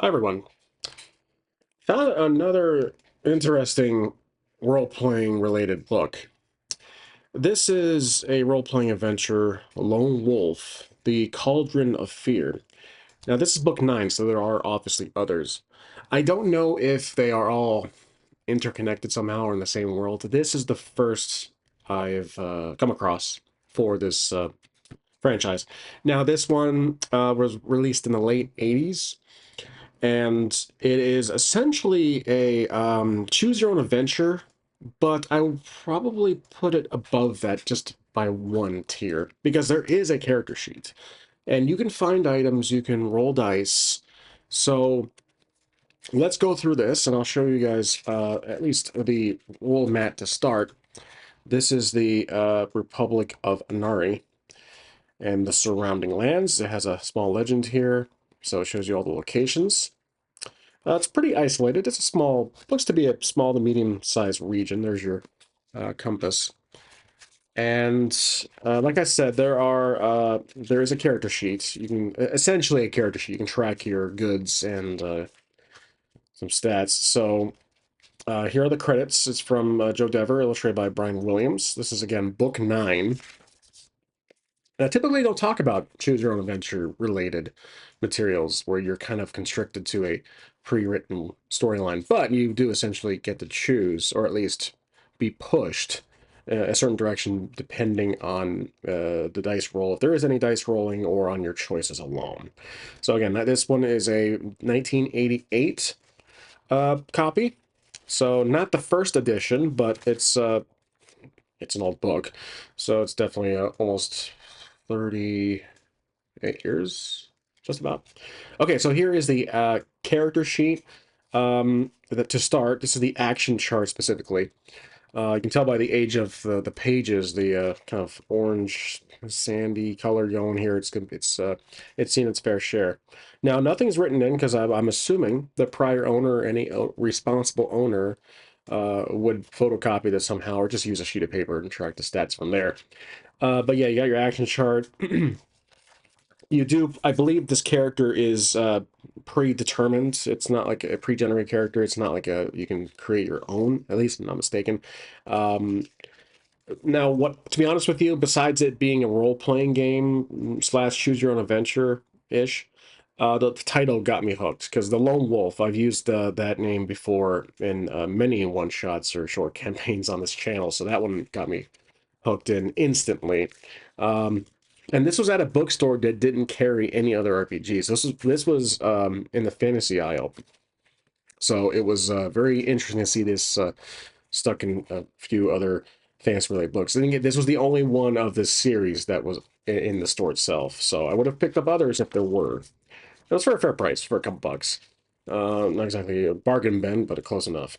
Hi everyone. Found another interesting role-playing related book. This is a role-playing adventure, Lone Wolf, The Cauldron of Fear. Now this is book 9, so there are obviously others. I don't know if they are all interconnected somehow or in the same world. This is the first I've come across for this franchise. Now this one was released in the late 80s, and it is essentially a choose your own adventure, but I would probably put it above that just by one tier because there is a character sheet and you can find items, you can roll dice. So let's go through this and I'll show you guys at least the roll mat to start. This is the Republic of Anari and the surrounding lands. It has a small legend here, so it shows you all the locations. It's pretty isolated. It's a small, looks to be a small to medium-sized region. There's your compass. And like I said, there is a character sheet. You can essentially a character sheet. You can track your goods and some stats. So here are the credits. It's from Joe Dever, illustrated by Brian Williams. This is again book 9. I typically don't talk about choose your own adventure related materials where you're kind of constricted to a pre-written storyline, but you do essentially get to choose, or at least be pushed a certain direction depending on the dice roll, if there is any dice rolling, or on your choices alone. So again, this one is a 1988 copy, so not the first edition, but it's an old book, so it's definitely almost 38 years, just about. Okay, so here is the character sheet. To start, this is the action chart specifically. You can tell by the age of the pages, the kind of orange, sandy color going here. It's seen its fair share. Now, nothing's written in because I'm assuming the prior owner or any responsible owner would photocopy this somehow or just use a sheet of paper and track the stats from there. But yeah, you got your action chart. You do, I believe this character is predetermined. It's not like a pre-generated character. It's not like you can create your own, at least I'm not mistaken. Um, Now, what, to be honest with you, besides it being a role-playing game slash choose your own adventure-ish, the title got me hooked because the Lone Wolf, I've used that name before in many one-shots or short campaigns on this channel, so that one got me hooked in instantly. Um, and this was at a bookstore that didn't carry any other RPGs. This was in the fantasy aisle, so it was very interesting to see this stuck in a few other fantasy related books. I think this was the only one of this series that was in the store itself. So I would have picked up others if there were. It was for a fair price, for a couple bucks. Not exactly a bargain bin, but close enough.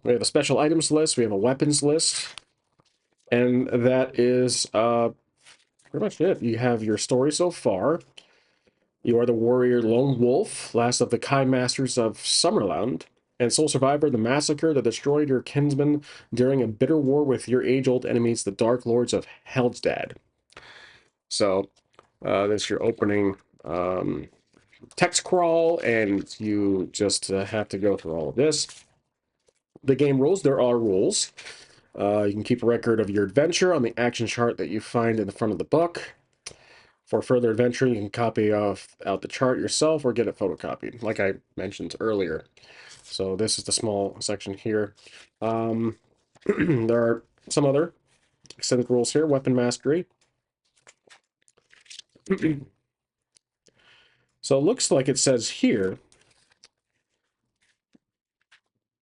We have a special items list. We have a weapons list. And that is pretty much it. You have your story so far. You are the warrior Lone Wolf, last of the Kai Masters of Summerland, and sole survivor of the massacre that destroyed your kinsmen during a bitter war with your age-old enemies, the Dark Lords of Helzdad. So, this is your opening text crawl, and you just have to go through all of this. The game rules, there are rules. You can keep a record of your adventure on the action chart that you find in the front of the book. For further adventure, you can copy out the chart yourself or get it photocopied, like I mentioned earlier. So this is the small section here. There are some other extended rules here. Weapon mastery. So it looks like it says here,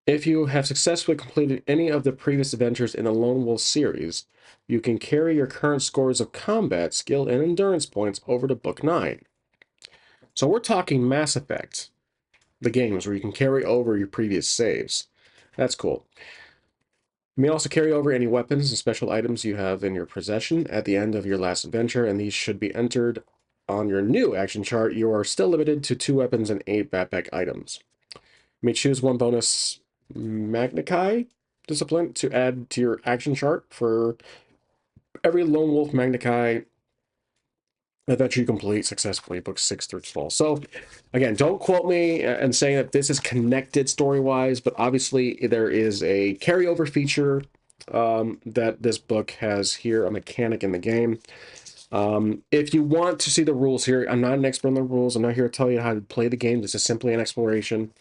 if you have successfully completed any of the previous adventures in the Lone Wolf series, you can carry your current scores of combat, skill, and endurance points over to Book 9. So we're talking Mass Effect, the games where you can carry over your previous saves. That's cool. You may also carry over any weapons and special items you have in your possession at the end of your last adventure, and these should be entered on your new action chart. You are still limited to 2 weapons and 8 backpack items. You may choose one bonus Magnikai discipline to add to your action chart. For every Lone Wolf Magnikai Adventure you complete successfully, books 6 through 12. So, again, don't quote me and saying that this is connected story-wise, but obviously there is a carryover feature that this book has here, a mechanic in the game. If you want to see the rules here, I'm not an expert on the rules. I'm not here to tell you how to play the game. This is simply an exploration.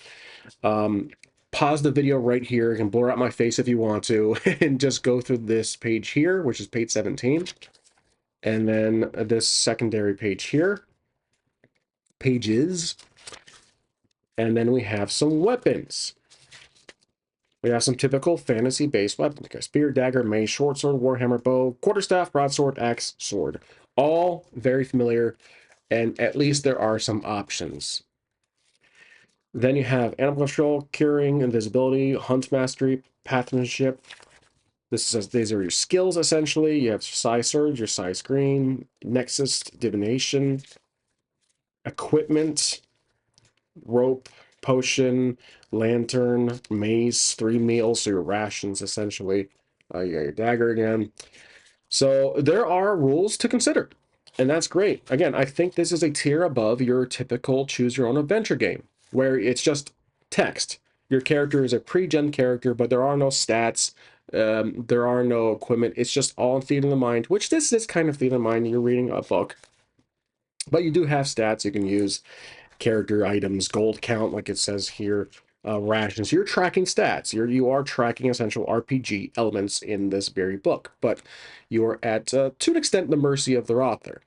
Pause the video right here. You can blur out my face if you want to, and just go through this page here, which is page 17. And then this secondary page here, pages. And then we have some weapons. We have some typical fantasy-based weapons, like a spear, dagger, mace, short sword, warhammer, bow, quarterstaff, broadsword, axe, sword. All very familiar, and at least there are some options. Then you have animal control, curing, invisibility, hunt mastery, pathmanship. These are your skills, essentially. You have psi surge, your psi screen, nexus, divination, equipment, rope, potion, lantern, mace, 3 meals, so your rations, essentially. You got your dagger again. So there are rules to consider, and that's great. Again, I think this is a tier above your typical choose your own adventure game, where it's just text. Your character is a pre-gen character, but there are no stats, there are no equipment. It's just all in theater of the mind, which this is kind of theater of the mind. You're reading a book, but you do have stats you can use, character items, gold count, like it says here, rations. You're tracking stats. You are tracking essential RPG elements in this very book, but you're at to an extent the mercy of the author.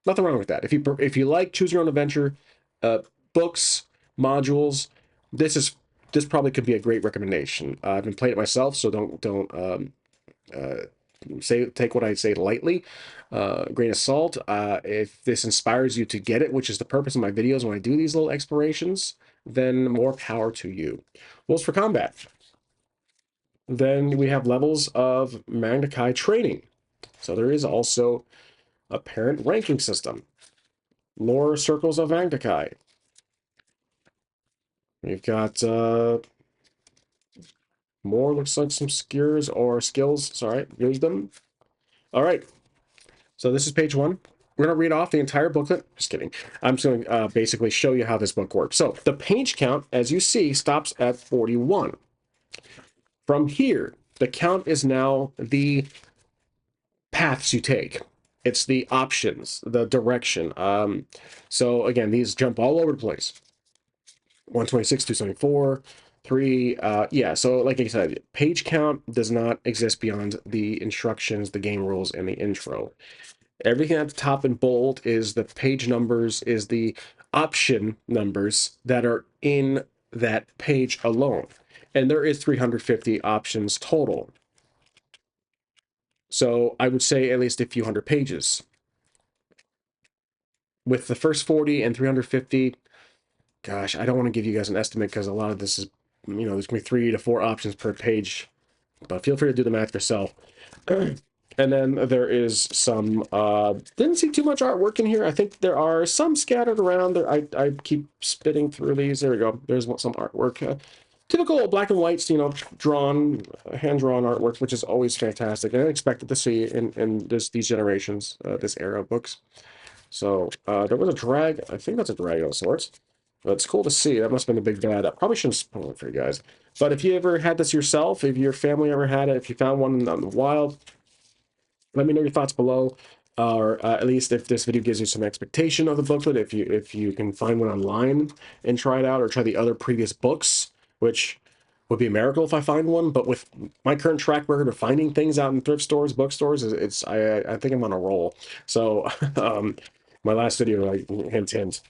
Nothing wrong with that. If you like choose your own adventure, books, modules, this probably could be a great recommendation. I've been playing it myself, so don't take what I say lightly, grain of salt. If this inspires you to get it, which is the purpose of my videos when I do these little explorations, then more power to you. Rules for combat. Then we have levels of Magna training. So there is also a parent ranking system. Lore circles of Magna. We've got more, looks like some skills, sorry, wisdom. All right, so this is page 1. We're going to read off the entire booklet. Just kidding. I'm just going to basically show you how this book works. So the page count, as you see, stops at 41. From here, the count is now the paths you take. It's the options, the direction. So again, these jump all over the place. 126, 274, 3. Yeah, so like I said, page count does not exist beyond the instructions, the game rules, and the intro. Everything at the top in bold is the page numbers, is the option numbers that are in that page alone. And there is 350 options total. So I would say at least a few hundred pages. With the first 40 and 350, gosh, I don't want to give you guys an estimate because a lot of this is, there's going to be 3 to 4 options per page. But feel free to do the math yourself. And then there is some, didn't see too much artwork in here. I think there are some scattered around. There, I keep spitting through these. There we go. There's some artwork. Typical black and whites, drawn, hand-drawn artwork, which is always fantastic. And I expected to see in these generations, this era of books. So there was a drag. I think that's a dragon of sorts. But it's cool to see. That must have been a big bad. I probably shouldn't spoil it for you guys. But if you ever had this yourself, if your family ever had it, if you found one in the wild, let me know your thoughts below, or at least if this video gives you some expectation of the booklet, if you can find one online and try it out, or try the other previous books, which would be a miracle if I find one. But with my current track record of finding things out in thrift stores, bookstores, I think I'm on a roll. So my last video, like, hint hint.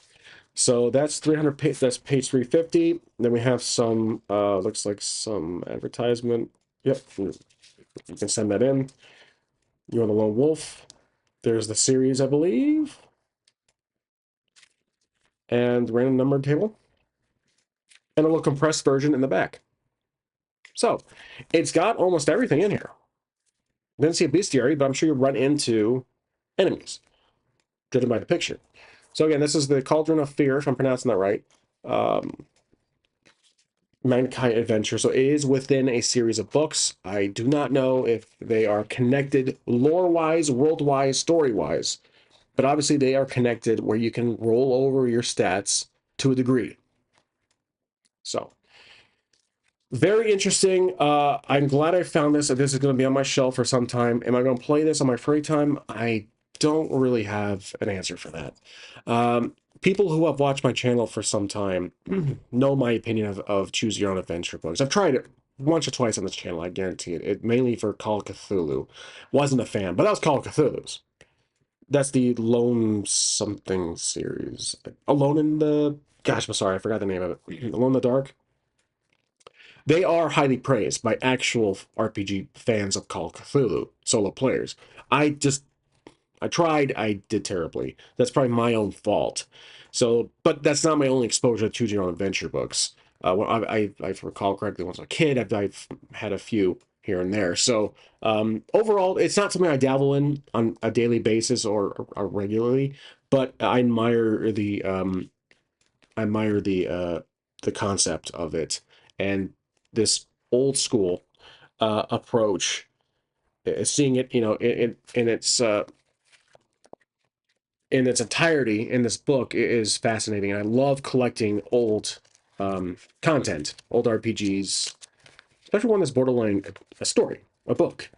So that's 300 page. That's page 350. Then we have some looks like some advertisement. Yep, you can send that in. You're the Lone Wolf. There's the series, I believe. And the random number table. And a little compressed version in the back. So, it's got almost everything in here. Didn't see a bestiary, but I'm sure you run into enemies, judging by the picture. So again, this is the Cauldron of Fear, if I'm pronouncing that right. Mankind Adventure. So it is within a series of books. I do not know if they are connected lore-wise, world-wise, story-wise. but obviously they are connected where you can roll over your stats to a degree. So very interesting. I'm glad I found this. This is going to be on my shelf for some time. Am I going to play this on my free time? I don't really have an answer for that. People who have watched my channel for some time know my opinion of choose your own adventure books. I've tried it once or twice on this channel, I guarantee it. Mainly for Call of Cthulhu. Wasn't a fan, but that was Call of Cthulhu's. That's the Lone something series. Alone in the... Gosh, I'm sorry, I forgot the name of it. Alone in the Dark. They are highly praised by actual RPG fans of Call of Cthulhu, solo players. I tried, I did terribly. That's probably my own fault. So, but that's not my only exposure to choose your own adventure books. Well, if I recall correctly, when I was a kid, I've had a few here and there. So, overall, it's not something I dabble in on a daily basis or regularly, but I admire the concept of it and this old school approach. Seeing it, you know, in its entirety in this book is fascinating. And I love collecting old content, old RPGs, especially one that's borderline a story, a book.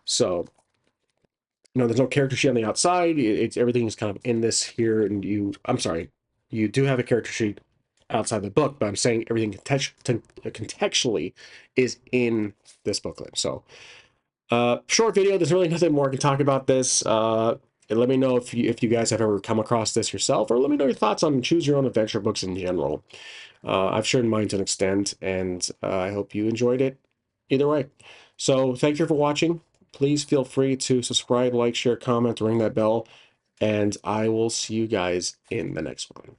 So, you know, there's no character sheet on the outside. It's everything's kind of in this here, and I'm sorry, you do have a character sheet outside the book, but I'm saying everything contextually is in this booklet. So, short video. There's really nothing more I can talk about this. And let me know if you guys have ever come across this yourself, or let me know your thoughts on choose your own adventure books in general. I've shared mine to an extent, and I hope you enjoyed it either way. So thank you for watching. Please feel free to subscribe, like, share, comment, ring that bell, and I will see you guys in the next one.